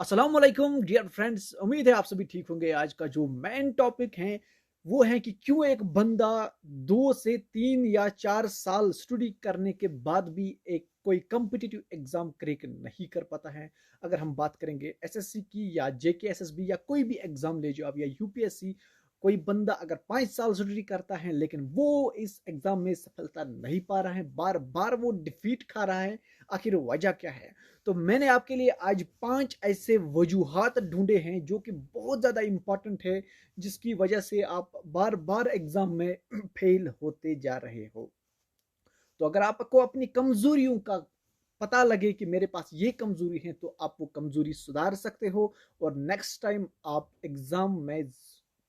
अस्सलाम वालेकुम dear friends, उम्मीद है आप सभी ठीक होंगे। आज का जो मेन टॉपिक है वो है कि क्यों एक बंदा 2 से 3 या 4 साल स्टडी करने के बाद भी एक कोई कॉम्पिटिटिव एग्जाम क्रैक नहीं कर पाता है। अगर हम बात करेंगे एसएससी की या जेके एसएसबी या कोई भी एग्जाम ले जाओ आप या यूपीएससी, कोई बंदा अगर 5 साल स्टडी करता है लेकिन वो इस एग्जाम में सफलता नहीं पा रहा है, बार बार वो डिफीट खा रहा है, आखिर वजह क्या है? तो मैंने आपके लिए आज 5 ऐसे वजूहात ढूंढे हैं जो कि बहुत ज़्यादा इंपॉर्टेंट है, जिसकी वजह से आप बार बार एग्जाम में फेल होते जा रहे हो। तो अगर आपको अपनी कमजोरियों का पता लगे कि मेरे पास ये कमजोरी है तो आप वो कमजोरी सुधार सकते हो और नेक्स्ट टाइम आप एग्जाम में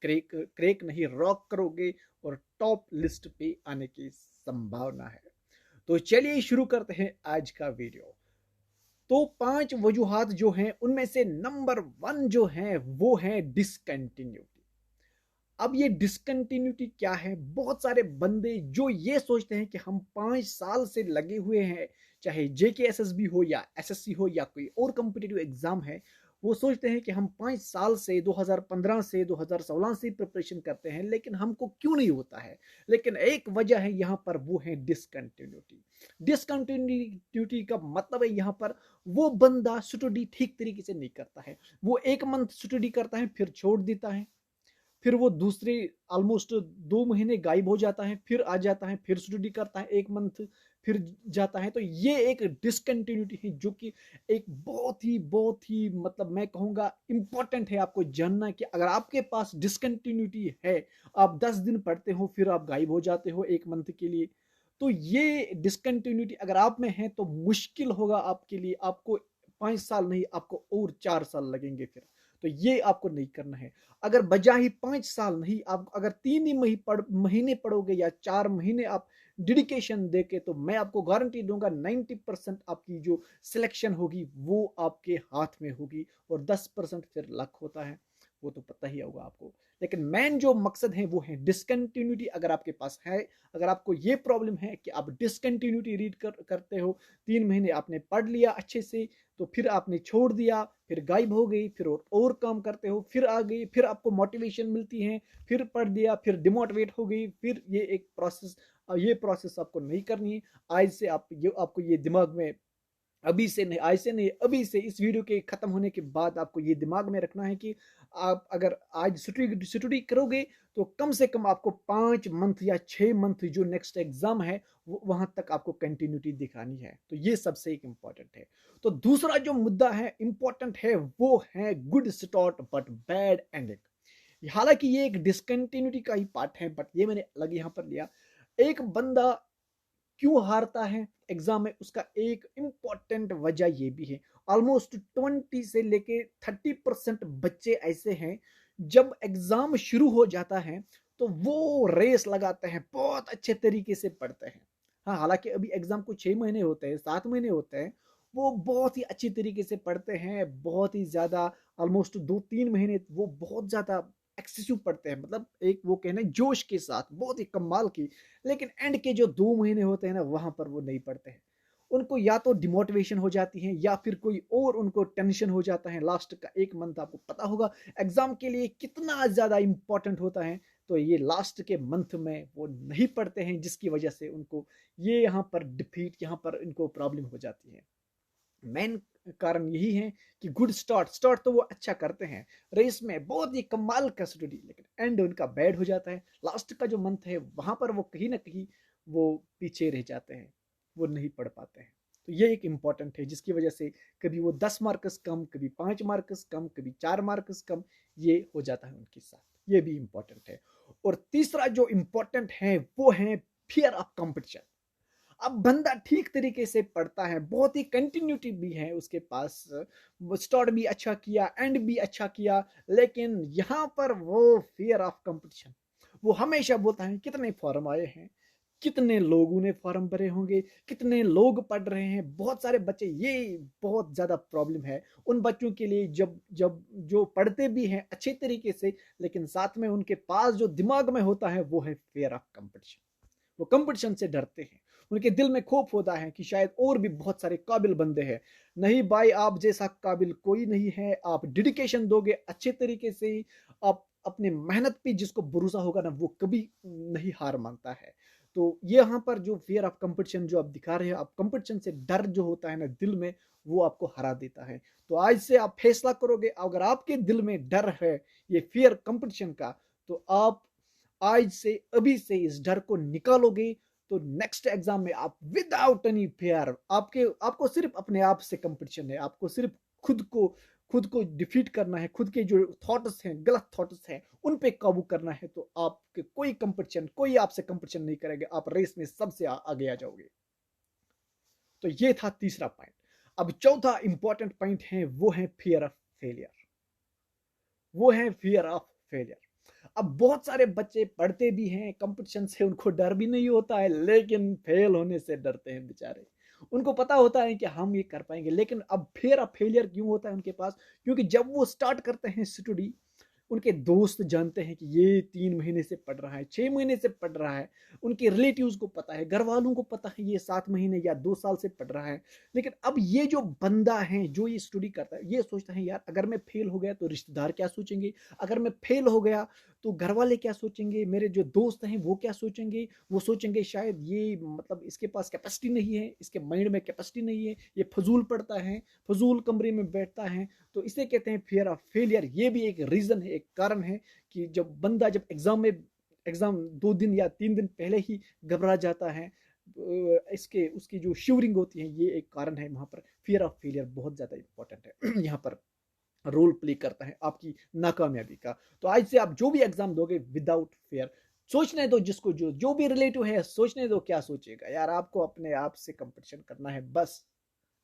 क्रैक क्रैक नहीं रॉक करोगे और टॉप लिस्ट पे आने की संभावना है। तो चलिए शुरू करते हैं आज का वीडियो। तो 5 वजूहात जो हैं उनमें से नंबर 1 जो है वो है डिसकंटिन्यूटी। अब ये डिसकंटिन्यूटी क्या है? बहुत सारे बंदे जो ये सोचते हैं कि हम 5 साल से लगे हुए हैं, चाहे जेके एसएसबी हो या एसएससी हो या कोई और कॉम्पिटिटिव एग्जाम है, वो सोचते हैं कि हम 5 साल से 2015 से 2016 से प्रिपरेशन करते हैं लेकिन हमको क्यों नहीं होता है। लेकिन एक वजह है यहाँ पर, वो है डिसकंटिन्यूटी। डिसकंटिन्यूटी का मतलब है यहाँ पर वो बंदा स्टडी ठीक तरीके से नहीं करता है। वो 1 मंथ स्टडी करता है फिर छोड़ देता है, फिर वो दूसरे ऑलमोस्ट 2 महीने गायब हो जाता है, फिर आ जाता है, फिर स्टडी करता है 1 मंथ, फिर जाता है। तो ये एक डिसकंटिन्यूटी है जो कि एक बहुत ही मतलब मैं कहूँगा इम्पॉर्टेंट है आपको जानना कि अगर आपके पास डिसकंटिन्यूटी है, आप 10 दिन पढ़ते हो फिर आप गायब हो जाते हो 1 मंथ के लिए, तो ये डिसकंटिन्यूटी अगर आप में है तो मुश्किल होगा आपके लिए। आपको 5 साल नहीं, आपको और 4 साल लगेंगे फिर। तो ये आपको नहीं करना है। अगर बजा ही 5 साल नहीं, आप अगर 3 ही महीने पढ़ोगे या 4 महीने आप डेडिकेशन देके, तो मैं आपको गारंटी दूंगा 90% आपकी जो सिलेक्शन होगी वो आपके हाथ में होगी और 10% फिर लक होता है, वो तो पता ही होगा आपको। लेकिन मेन जो मकसद है वो है डिसकंटिन्यूटी। अगर आपके पास है, अगर आपको ये प्रॉब्लम है कि आप डिसकंटिन्यूटी रीड करते हो, 3 महीने आपने पढ़ लिया अच्छे से, तो फिर आपने छोड़ दिया, फिर गायब हो गई, फिर और काम करते हो, फिर आ गई, फिर आपको मोटिवेशन मिलती है, फिर पढ़ दिया, फिर डिमोटिवेट हो गई, फिर ये प्रोसेस आपको नहीं करनी है। आज से आपको ये दिमाग में, अभी से नहीं, आज से नहीं, अभी से इस वीडियो के खत्म होने के बाद आपको ये दिमाग में रखना है कि आप अगर आज स्टडी करोगे तो कम से कम आपको 5 मंथ या 6 मंथ जो नेक्स्ट एग्जाम है वहां तक आपको कंटिन्यूटी दिखानी है। तो ये सबसे एक इंपॉर्टेंट है। तो दूसरा जो मुद्दा है इंपॉर्टेंट है वो है good start but bad ending. हालांकि ये एक डिसकंटिन्यूटी का ही पार्ट है बट ये मैंने अलग यहां पर लिया। एक बंदा क्यों हारता है एग्जाम में, उसका एक इंपॉर्टेंट वजह ये भी है। ऑलमोस्ट 20 से लेके 30% बच्चे ऐसे हैं, जब एग्जाम शुरू हो जाता है तो वो रेस लगाते हैं, बहुत अच्छे तरीके से पढ़ते हैं। हाँ, हालांकि अभी एग्जाम को 6 महीने होते हैं, 7 महीने होते हैं, वो बहुत ही अच्छी तरीके से पढ़ते हैं, बहुत ही ज्यादा, ऑलमोस्ट 2-3 महीने वो बहुत ज्यादा एक्सेसिव पढ़ते हैं, मतलब एक वो कहना जोश के साथ, बहुत ही कमाल की। लेकिन एंड के जो 2 महीने होते हैं ना, वहां पर वो नहीं पढ़ते हैं। उनको या तो डिमोटिवेशन हो जाती है या फिर कोई और उनको टेंशन हो जाता है। लास्ट का 1 मंथ आपको पता होगा एग्जाम के लिए कितना ज्यादा इंपॉर्टेंट होता है, तो ये लास्ट के मंथ में वो नहीं पढ़ते हैं, जिसकी वजह से उनको ये यहाँ पर डिफीट, यहाँ पर इनको प्रॉब्लम हो जाती है। मेन कारण यही है कि गुड स्टार्ट तो वो अच्छा करते हैं, रेस में बहुत ही कमाल का स्टडी, लेकिन एंड उनका बैड हो जाता है। लास्ट का जो मंथ है वहां पर वो कहीं ना कहीं वो पीछे रह जाते हैं, वो नहीं पढ़ पाते हैं। तो ये एक इंपॉर्टेंट है जिसकी वजह से कभी वो 10 मार्क्स कम, कभी 5 मार्क्स कम, कभी 4 मार्क्स कम, ये हो जाता है उनके साथ। ये भी इंपॉर्टेंट है। और तीसरा जो इंपॉर्टेंट है वो है फियर ऑफ कंपटीशन। अब बंदा ठीक तरीके से पढ़ता है, बहुत ही कंटिन्यूटी भी है उसके पास, स्टार्ट भी अच्छा किया, एंड भी अच्छा किया, लेकिन यहाँ पर वो फियर ऑफ कंपटीशन, वो हमेशा बोलता है कितने फॉर्म आए हैं, कितने लोगों ने फॉर्म भरे होंगे, कितने लोग पढ़ रहे हैं, बहुत सारे बच्चे। ये बहुत ज्यादा प्रॉब्लम है उन बच्चों के लिए जब जब जो पढ़ते भी हैं अच्छे तरीके से, लेकिन साथ में उनके पास जो दिमाग में होता है वो है फियर ऑफ कंपटीशन। वो कंपटीशन से डरते हैं, उनके दिल में खौफ होता है कि शायद और भी बहुत सारे काबिल बंदे हैं। नहीं भाई, आप जैसा काबिल कोई नहीं है। आप डेडिकेशन दोगे अच्छे तरीके से, आप अपने मेहनत पे जिसको भरोसा होगा ना, वो कभी नहीं हार मानता है। तो ये यहाँ पर जो फियर ऑफ कंपटीशन जो आप दिखा रहे हैं, आप कंपटीशन से डर जो होता है ना दिल में, वो आपको हरा देता है। तो आज से आप फैसला करोगे, अगर आपके दिल में डर है ये फियर कंपटीशन का, तो आप आज से अभी से इस डर को निकालोगे, तो नेक्स्ट एग्जाम में आप विदाउट एनी फेयर, आपको सिर्फ अपने आप से कंपटीशन है। आपको सिर्फ खुद को डिफीट करना है, खुद के जो थॉट्स हैं, गलत थॉट्स हैं, उन पे काबू करना है। तो आपके कोई आपसे कंपटीशन नहीं करेगा, आप रेस में सबसे आगे आ जाओगे। तो ये था तीसरा पॉइंट। अब चौथा इंपॉर्टेंट पॉइंट है, वो है फियर ऑफ फेलियर। वो है फियर ऑफ फेलियर। अब बहुत सारे बच्चे पढ़ते भी हैं, कंपटीशन से उनको डर भी नहीं होता है, लेकिन फेल होने से डरते हैं बेचारे। उनको पता होता है कि हम ये कर पाएंगे, लेकिन अब फियर ऑफ फेलियर क्यों होता है उनके पास? क्योंकि जब वो स्टार्ट करते हैं स्टडी, उनके दोस्त जानते हैं कि ये 3 महीने से पढ़ रहा है, 6 महीने से पढ़ रहा है, उनके रिलेटिव्स को पता है, घर वालों को पता है ये 7 महीने या 2 साल से पढ़ रहा है। लेकिन अब ये जो बंदा है जो ये स्टडी करता है, ये सोचता है यार अगर मैं फेल हो गया तो रिश्तेदार क्या सोचेंगे, अगर मैं फेल हो गया तो घर वाले क्या सोचेंगे, मेरे जो दोस्त हैं वो क्या सोचेंगे, वो सोचेंगे शायद ये मतलब इसके पास कैपेसिटी नहीं है, इसके माइंड में कैपेसिटी नहीं है, ये फजूल पढ़ता है, फजूल कमरे में बैठता है। तो इसे कहते हैं फियर ऑफ फेलियर। ये भी एक रीजन है, एक कारण है कि जब एग्जाम 2 दिन या 3 दिन पहले ही घबरा जाता है, इसके उसकी जो शिवरिंग होती है, ये एक कारण है। वहां पर फियर ऑफ फेलियर बहुत ज्यादा इंपॉर्टेंट है, यहाँ पर रोल प्ले करता है आपकी नाकामयाबी का। तो आज से आप जो भी एग्जाम दोगे विदाउट फेयर, सोचने दो, जिसको जो भी रिलेटिव है सोचने दो, क्या सोचेगा यार। आपको अपने आप से कंपटीशन करना है बस।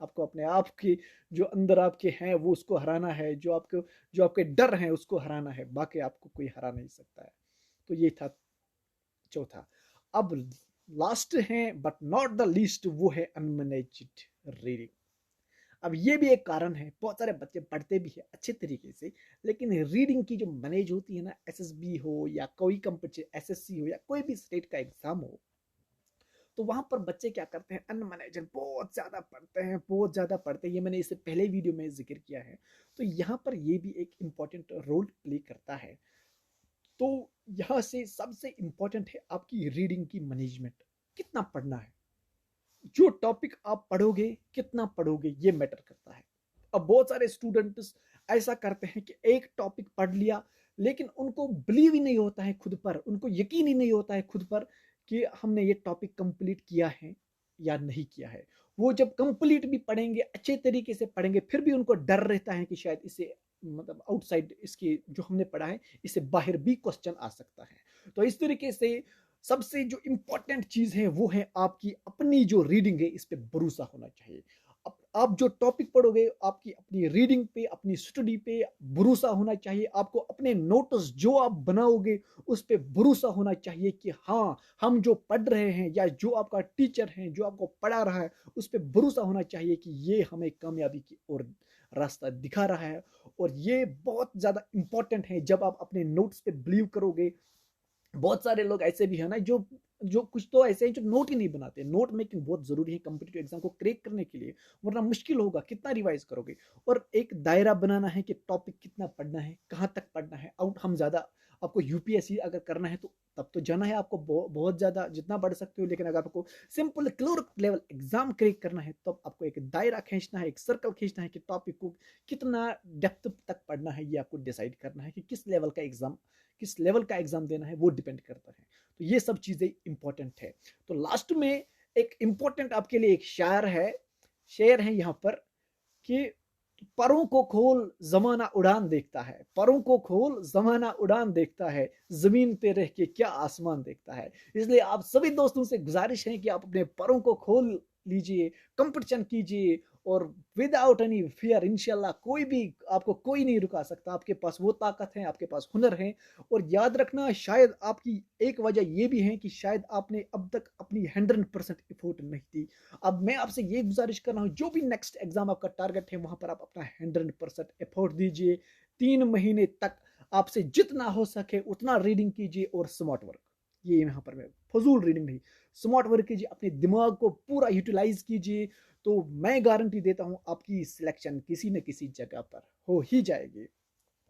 आपको अपने आप की जो अंदर आपके हैं वो उसको हराना है, जो आपके डर हैं उसको हराना है, बाकी आपको कोई हरा नहीं सकता है। तो ये था चौथा। अब लास्ट है बट नॉट द लीस्ट, वो है अनमैनेज्ड रीडिंग। अब ये भी एक कारण है, बहुत सारे बच्चे पढ़ते भी हैं अच्छे तरीके से, लेकिन रीडिंग की जो मैनेज होती है ना, एसएसबी हो या कोई कंपटीशन, एसएससी हो या कोई भी स्टेट का एग्जाम हो, तो वहां पर बच्चे क्या करते हैं, अनमैनेजर बहुत ज्यादा पढ़ते हैं, बहुत ज्यादा पढ़ते हैं। ये मैंने इससे पहले वीडियो में जिक्र किया है। तो यहाँ पर ये भी एक इंपॉर्टेंट रोल प्ले करता है। तो यहाँ से सबसे इंपॉर्टेंट है आपकी रीडिंग की मैनेजमेंट। कितना पढ़ना है, जो टॉपिक आप पढ़ोगे कितना पढ़ोगे, ये मैटर करता है। अब बहुत सारे स्टूडेंट्स ऐसा करते हैं कि एक टॉपिक पढ़ लिया, लेकिन उनको बिलीव ही नहीं होता है खुद पर, उनको यकीन ही नहीं होता है खुद पर कि हमने ये टॉपिक कंप्लीट किया है या नहीं किया है। वो जब कंप्लीट भी पढ़ेंगे, अच्छे तरीके से पढ़ेंगे, फिर भी उनको डर रहता है कि शायद इसे मतलब आउटसाइड इसके जो हमने पढ़ा है, इससे बाहर भी क्वेश्चन आ सकता है। तो इस तरीके से सबसे जो इंपॉर्टेंट चीज है वो है आपकी अपनी जो रीडिंग है, इस पे भरोसा होना चाहिए। आप जो टॉपिक पढ़ोगे, आपकी अपनी रीडिंग पे, अपनी स्टडी पे भरोसा होना चाहिए। आपको अपने नोट्स जो आप बनाओगे उस पे भरोसा होना चाहिए कि हाँ, हम जो पढ़ रहे हैं या जो आपका टीचर है जो आपको पढ़ा रहा है, उस पे भरोसा होना चाहिए कि ये हमें कामयाबी की ओर रास्ता दिखा रहा है। और ये बहुत ज्यादा इंपॉर्टेंट है जब आप अपने नोट्स पे बिलीव करोगे। बहुत सारे लोग ऐसे भी है ना जो जो कुछ तो ऐसे हैं जो नोट ही नहीं बनाते। नोट मेकिंग बहुत जरूरी है कॉम्पिटिटिव एग्जाम को क्रैक करने के लिए, वरना मुश्किल होगा, कितना रिवाइज करोगे। और एक दायरा बनाना है कि टॉपिक कितना पढ़ना है, कहाँ तक पढ़ना है। आउट हम ज्यादा, आपको यूपीएससी अगर करना है तो तब तो जाना है आपको बहुत ज्यादा, जितना बढ़ सकते हो। लेकिन अगर आपको simple clerk level exam crack करना है, तब आपको एक दायरा खींचना है, एक सर्कल खींचना है कि टॉपिक को कितना डेप्थ तक पढ़ना है। ये आपको डिसाइड करना है कि किस लेवल का एग्जाम देना है, वो डिपेंड करता है। तो ये सब चीजें इंपॉर्टेंट है। तो लास्ट में एक इंपॉर्टेंट आपके लिए एक शेर है यहाँ पर कि परों को खोल जमाना उड़ान देखता है, परों को खोल जमाना उड़ान देखता है, जमीन पे रह के क्या आसमान देखता है। इसलिए आप सभी दोस्तों से गुजारिश है कि आप अपने परों को खोल लीजिए, कंपटीशन कीजिए, और विदाउट एनी फियर इंशाल्लाह कोई नहीं रुका सकता। आपके पास वो ताकत है, आपके पास हुनर है। और याद रखना, शायद आपकी एक वजह ये भी है कि शायद आपने अब तक अपनी 100% एफर्ट नहीं दी। अब मैं आपसे ये गुजारिश कर रहा हूँ, जो भी नेक्स्ट एग्जाम आपका टारगेट है, वहां पर आप अपना 100% एफर्ट दीजिए। 3 महीने तक आपसे जितना हो सके उतना रीडिंग कीजिए और स्मार्ट वर्क। ये यहाँ पर मैं फजूल रीडिंग नहीं, स्मार्ट वर्क कीजिए, अपने दिमाग को पूरा यूटिलाइज कीजिए, तो मैं गारंटी देता हूं आपकी सिलेक्शन किसी न किसी जगह पर हो ही जाएगी।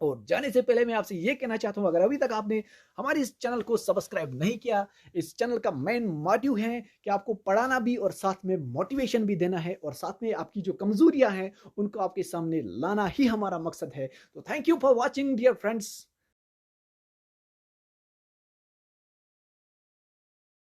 और जाने से पहले मैं आपसे ये कहना चाहता हूं, अगर अभी तक आपने हमारे इस चैनल को सब्सक्राइब नहीं किया, इस चैनल का मेन मोटिव है कि आपको पढ़ाना भी और साथ में मोटिवेशन भी देना है, और साथ में आपकी जो कमजोरियां हैं उनको आपके सामने लाना ही हमारा मकसद है। तो thank you for watching dear friends.